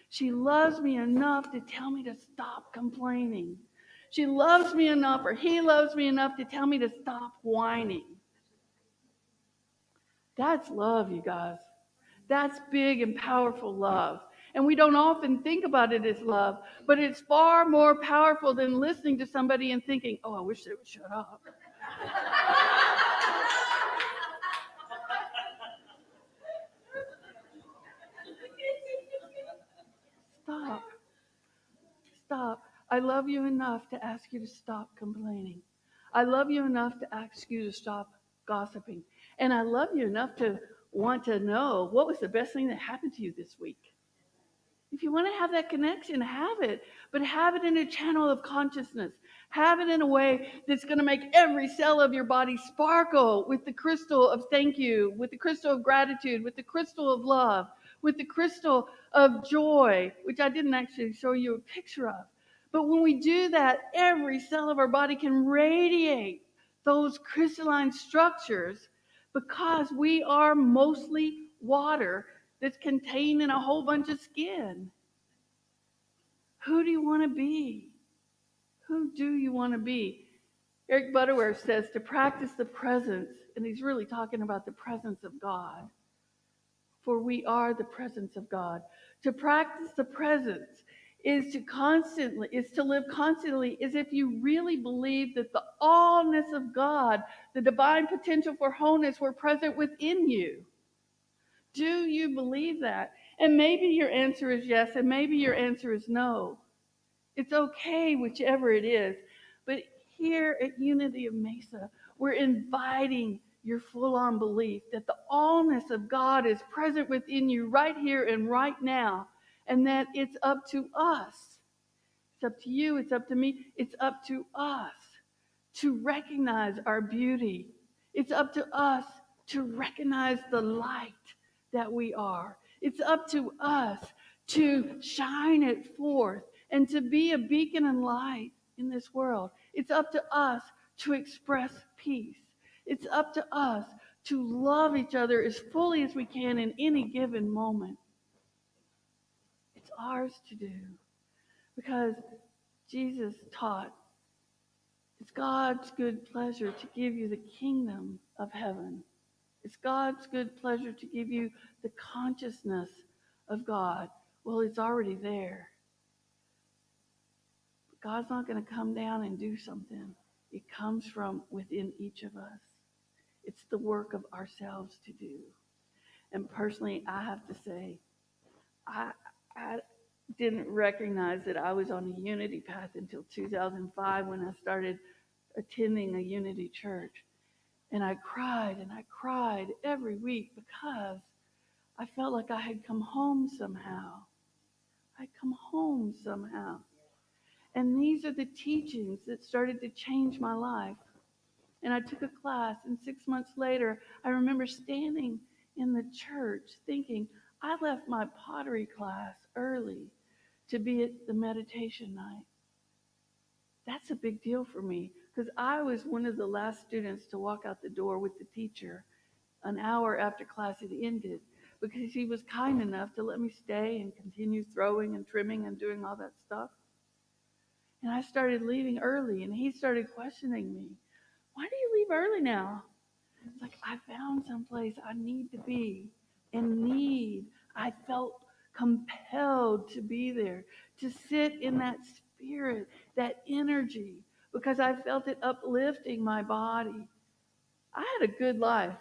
[SPEAKER 7] She loves me enough to tell me to stop complaining. She loves me enough, or he loves me enough to tell me to stop whining. That's love, you guys. That's big and powerful love. And we don't often think about it as love, but it's far more powerful than listening to somebody and thinking, oh, I wish they would shut up. Stop. Stop. I love you enough to ask you to stop complaining. I love you enough to ask you to stop gossiping. And I love you enough to want to know what was the best thing that happened to you this week. If you want to have that connection, have it. But have it in a channel of consciousness. Have it in a way that's going to make every cell of your body sparkle with the crystal of thank you, with the crystal of gratitude, with the crystal of love, with the crystal of joy, which I didn't actually show you a picture of. But when we do that, every cell of our body can radiate those crystalline structures, because we are mostly water that's contained in a whole bunch of skin. Who do you want to be? Who do you want to be? Eric Butterworth says to practice the presence, and he's really talking about the presence of God. For we are the presence of God. To practice the presence is to live constantly as if you really believe that the allness of God, the divine potential for wholeness, were present within you. Do you believe that? And maybe your answer is yes, and maybe your answer is no. It's okay, whichever it is. But here at Unity of Mesa, we're inviting your full-on belief that the allness of God is present within you right here and right now, and that it's up to us. It's up to you, it's up to me, it's up to us to recognize our beauty. It's up to us to recognize the light that we are. It's up to us to shine it forth and to be a beacon and light in this world. It's up to us to express peace. It's up to us to love each other as fully as we can in any given moment. It's ours to do because Jesus taught it's God's good pleasure to give you the kingdom of heaven. It's God's good pleasure to give you the consciousness of God. Well, it's already there. But God's not going to come down and do something. It comes from within each of us. It's the work of ourselves to do. And personally, I have to say, I didn't recognize that I was on a unity path until 2005 when I started attending a unity church. And I cried every week because I felt like I had come home somehow. I'd come home somehow. And these are the teachings that started to change my life. And I took a class, and 6 months later, I remember standing in the church thinking, I left my pottery class early to be at the meditation night. That's a big deal for me because I was one of the last students to walk out the door with the teacher an hour after class had ended because he was kind enough to let me stay and continue throwing and trimming and doing all that stuff. And I started leaving early, and he started questioning me. Why do you leave early now? It's like, I found someplace I need to be and I felt compelled to be there, to sit in that spirit, that energy, because I felt it uplifting my body. I had a good life,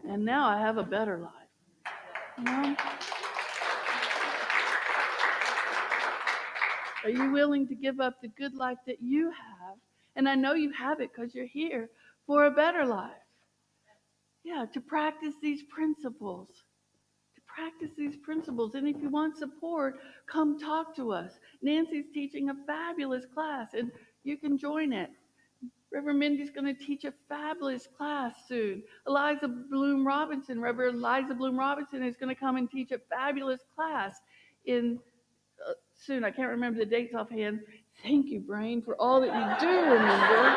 [SPEAKER 7] and now I have a better life. You know? Are you willing to give up the good life that you have? And I know you have it because you're here for a better life. Yeah, to practice these principles. And if you want support, come talk to us. Nancy's teaching a fabulous class, and you can join it. Reverend Mindy's going to teach a fabulous class soon. Reverend Eliza Bloom Robinson is going to come and teach a fabulous class in soon. I can't remember the dates offhand. Thank you, Brain, for all that you do remember.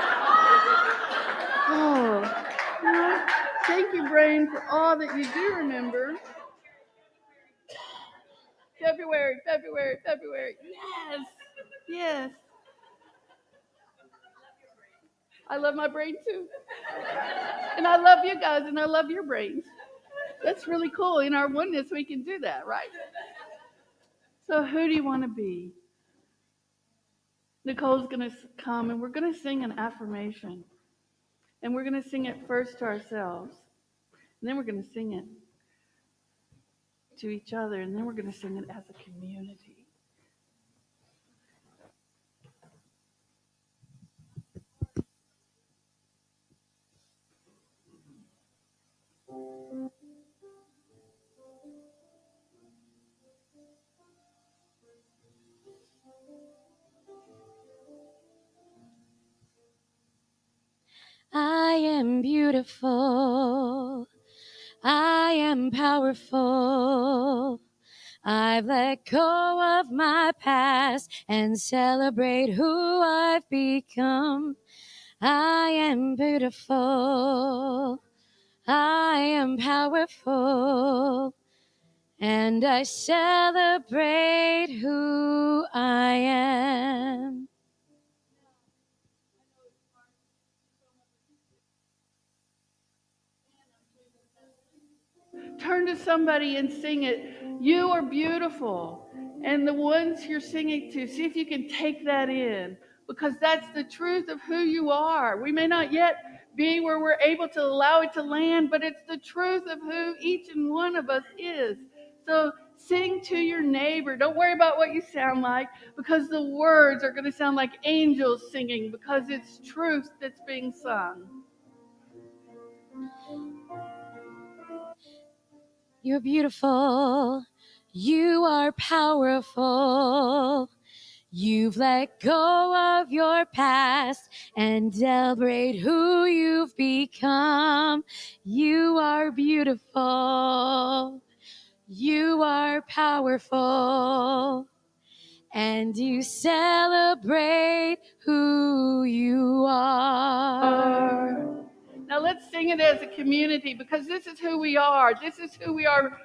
[SPEAKER 7] Oh, thank you, Brain, for all that you do remember. February. Yes. I love my brain too. And I love you guys, and I love your brains. That's really cool. In our oneness, we can do that, right? So who do you want to be? Nicole's going to come, and we're going to sing an affirmation. And we're going to sing it first to ourselves. And then we're going to sing it to each other. And then we're going to sing it as a community.
[SPEAKER 3] I am beautiful. I am powerful. I've let go of my past and celebrate who I've become. I am beautiful. I am powerful. And I celebrate who I am.
[SPEAKER 7] Turn to somebody and sing it. You are beautiful. And the ones you're singing to, see if you can take that in, because that's the truth of who you are. We may not yet be where we're able to allow it to land, but it's the truth of who each and one of us is. So sing to your neighbor. Don't worry about what you sound like, because the words are going to sound like angels singing, because it's truth that's being sung.
[SPEAKER 3] You're beautiful. You are powerful. You've let go of your past and celebrate who you've become. You are beautiful. You are powerful. And you celebrate who you are.
[SPEAKER 7] Now let's sing it as a community, because this is who we are. This is who we are.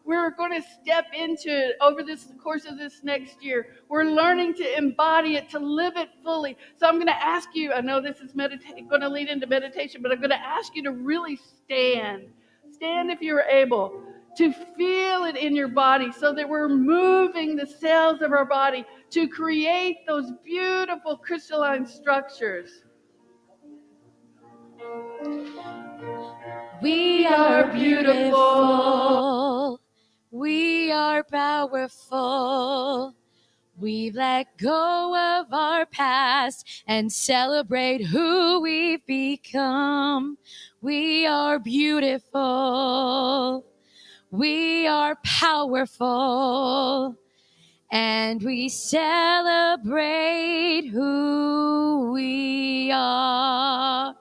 [SPEAKER 7] We're going to step into it over this course of this next year. We're learning to embody it, to live it fully. So I'm going to ask you, I know this is going to lead into meditation, but I'm going to ask you to really stand. Stand if you're able, to feel it in your body, so that we're moving the cells of our body to create those beautiful crystalline structures.
[SPEAKER 3] We are beautiful. We are powerful. We've let go of our past and celebrate who we've become. We are beautiful. We are powerful. And we celebrate who we are.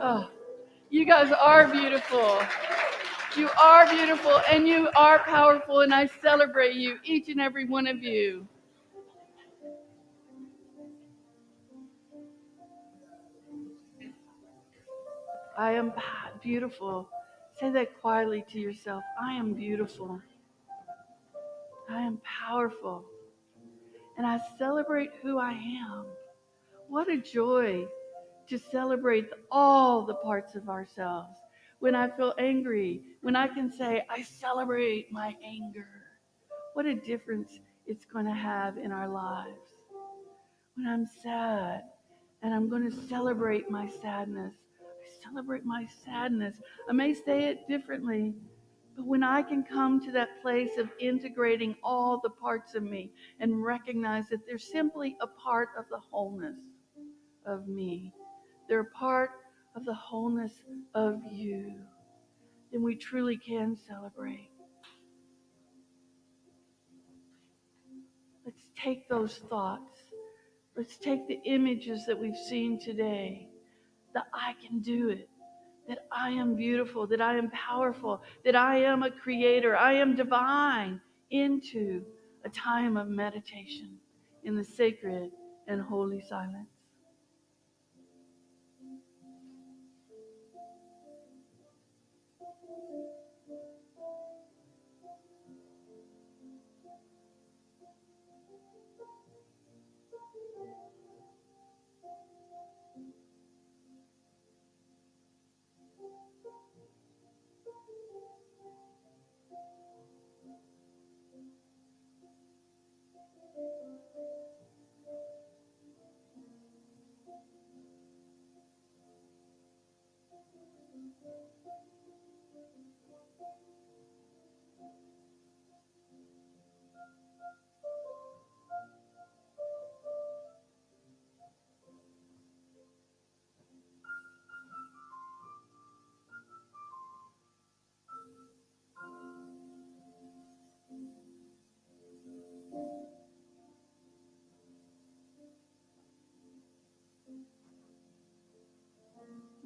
[SPEAKER 7] Oh, you guys are beautiful. You are beautiful and you are powerful, and I celebrate you, each and every one of you. I am beautiful. Say that quietly to yourself. I am beautiful. I am powerful. And I celebrate who I am. What a joy to celebrate all the parts of ourselves. When I feel angry, when I can say, I celebrate my anger. What a difference it's going to have in our lives. When I'm sad, and I'm going to celebrate my sadness. I celebrate my sadness. I may say it differently, but when I can come to that place of integrating all the parts of me and recognize that they're simply a part of the wholeness of me, they're a part of the wholeness of you, then we truly can celebrate. Let's take those thoughts. Let's take the images that we've seen today, that I can do it, that I am beautiful, that I am powerful, that I am a creator, I am divine, into a time of meditation in the sacred and holy silence.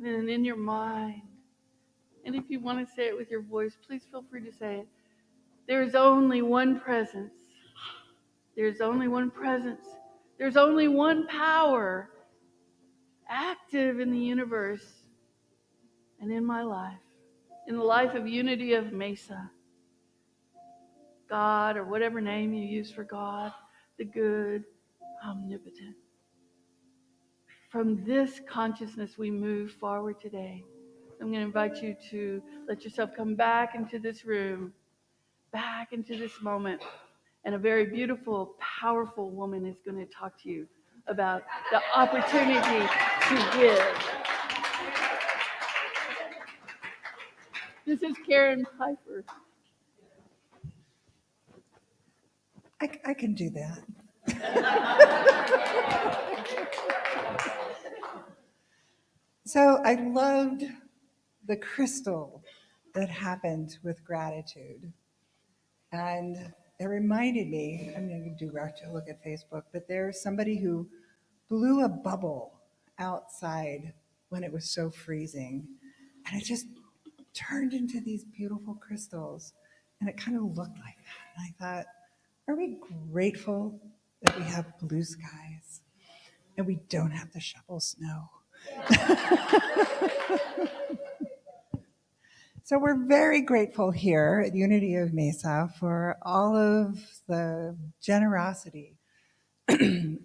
[SPEAKER 7] And in your mind, and if you want to say it with your voice, please feel free to say it. There is only one presence. There is only one presence There's only one power active in the universe and in my life, in the life of Unity of Mesa. God, or whatever name you use for God, the good, omnipotent. From this consciousness, we move forward today. I'm going to invite you to let yourself come back into this room, back into this moment. And a very beautiful, powerful woman is going to talk to you about the opportunity to give. This is Karen Piper.
[SPEAKER 8] I can do that. So I loved the crystal that happened with gratitude. And it reminded me, I'm going to do to look at Facebook, but there's somebody who blew a bubble outside when it was so freezing. And it just turned into these beautiful crystals. And it kind of looked like that. And I thought, are we grateful that we have blue skies and we don't have to shovel snow? So we're very grateful here at Unity of Mesa for all of the generosity,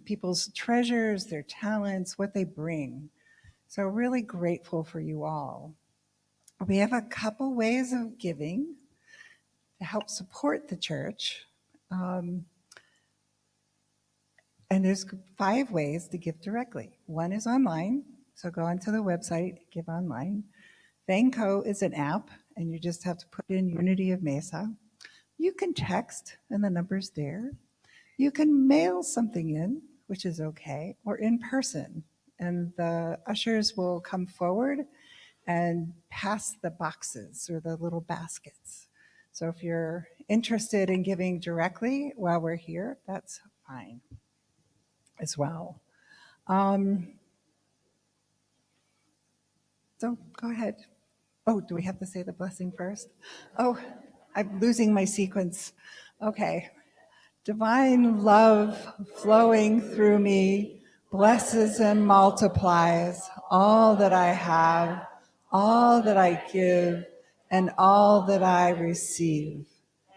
[SPEAKER 8] people's treasures, their talents, what they bring. So really grateful for you all. We have a couple ways of giving to help support the church. And there's 5 ways to give directly. One is online, so go onto the website, give online. Thanko is an app, and you just have to put in Unity of Mesa. You can text, and the number's there. You can mail something in, which is okay, or in person. And the ushers will come forward and pass the boxes or the little baskets. So if you're interested in giving directly while we're here, that's fine as well. So go ahead. Oh, do we have to say the blessing first? Oh, I'm losing my sequence. Okay. Divine love flowing through me blesses and multiplies all that I have, all that I give, and all that I receive.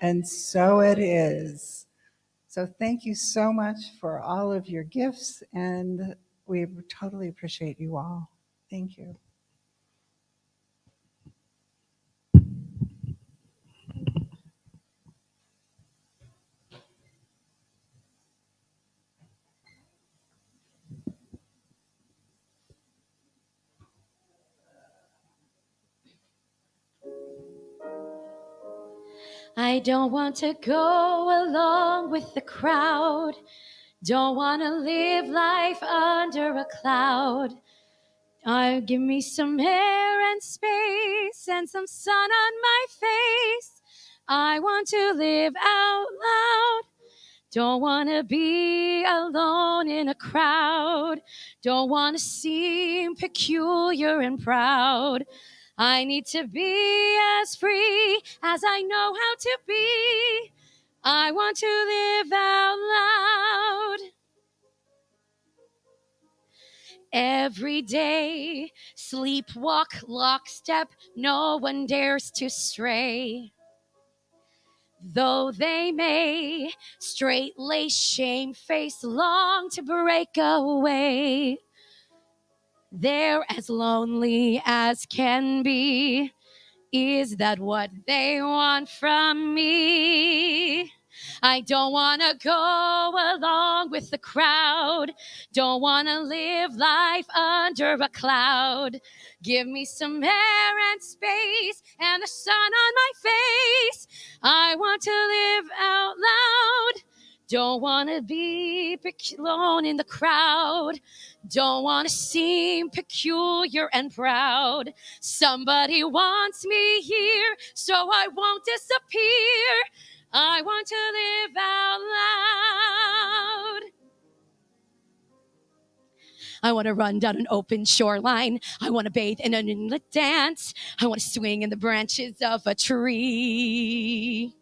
[SPEAKER 8] And so it is. So thank you so much for all of your gifts, and we totally appreciate you all. Thank you.
[SPEAKER 3] I don't want to go along with the crowd. Don't want to live life under a cloud. Give me some air and space and some sun on my face. I want to live out loud. Don't want to be alone in a crowd. Don't want to seem peculiar and proud. I need to be as free as I know how to be. I want to live out loud. Every day, sleepwalk, lockstep, no one dares to stray. Though they may, straight lace, shame face, long to break away. They're as lonely as can be. Is that what they want from me? I don't want to go along with the crowd. Don't want to live life under a cloud. Give me some air and space and the sun on my face. I want to live out loud. Don't want to be alone in the crowd. Don't want to seem peculiar and proud. Somebody wants me here, so I won't disappear. I want to live out loud. I want to run down an open shoreline. I want to bathe in an inlet dance. I want to swing in the branches of a tree.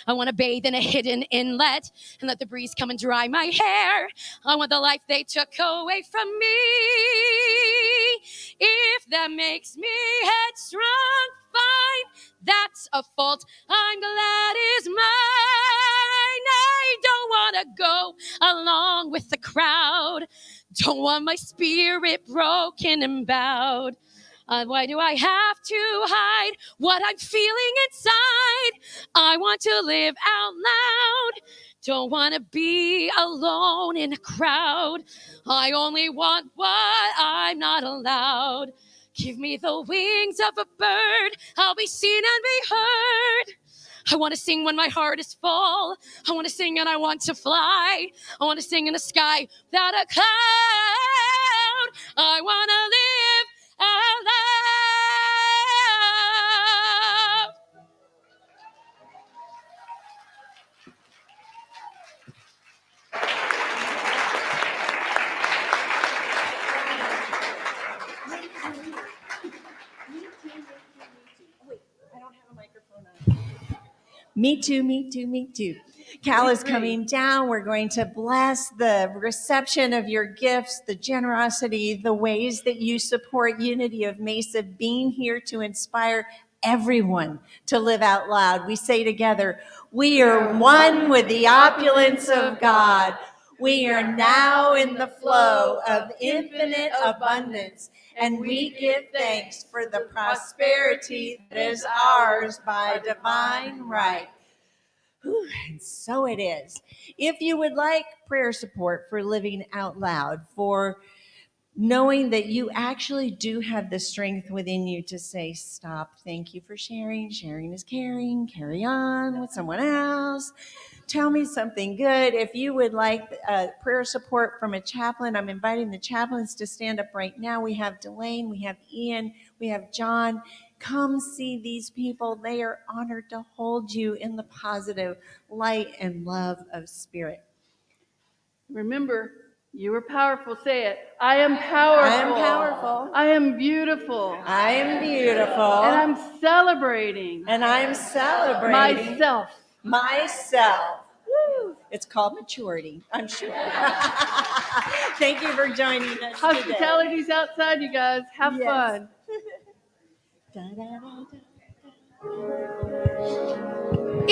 [SPEAKER 3] I want to bathe in a hidden inlet and let the breeze come and dry my hair. I want the life they took away from me. If that makes me headstrong, fine. That's a fault I'm glad is mine. I don't want to go along with the crowd. Don't want my spirit broken and bowed. Why do I have to hide what I'm feeling inside? I want to live out loud. Don't want to be alone in a crowd. I only want what I'm not allowed. Give me the wings of a bird. I'll be seen and be heard. I want to sing when my heart is full. I want to sing and I want to fly. I want to sing in the sky without a cloud. I want to live out loud.
[SPEAKER 1] Wait, I don't have a microphone on. Me too, me too, me too. Cal is coming down. We're going to bless the reception of your gifts, the generosity, the ways that you support Unity of Mesa, being here to inspire everyone to live out loud. We say together, we are one with the opulence of God. We are now in the flow of infinite abundance, and we give thanks for the prosperity that is ours by divine right. Whew, and so it is. If you would like prayer support for living out loud, for knowing that you actually do have the strength within you to say, stop, thank you for sharing. Sharing is caring. Carry on with someone else. Tell me something good. If you would like prayer support from a chaplain, I'm inviting the chaplains to stand up right now. We have Delane, we have Ian, we have John. Come see these people. They are honored to hold you in the positive light and love of spirit.
[SPEAKER 7] Remember, you are powerful. Say it. I am powerful.
[SPEAKER 1] I am powerful.
[SPEAKER 7] I am beautiful.
[SPEAKER 1] I am beautiful.
[SPEAKER 7] And I'm celebrating.
[SPEAKER 1] And I'm celebrating
[SPEAKER 7] myself.
[SPEAKER 1] Myself. Woo. It's called maturity, I'm sure. Thank you for joining us today.
[SPEAKER 7] Hospitality's outside, you guys. Have fun.
[SPEAKER 1] Da, da, da, da.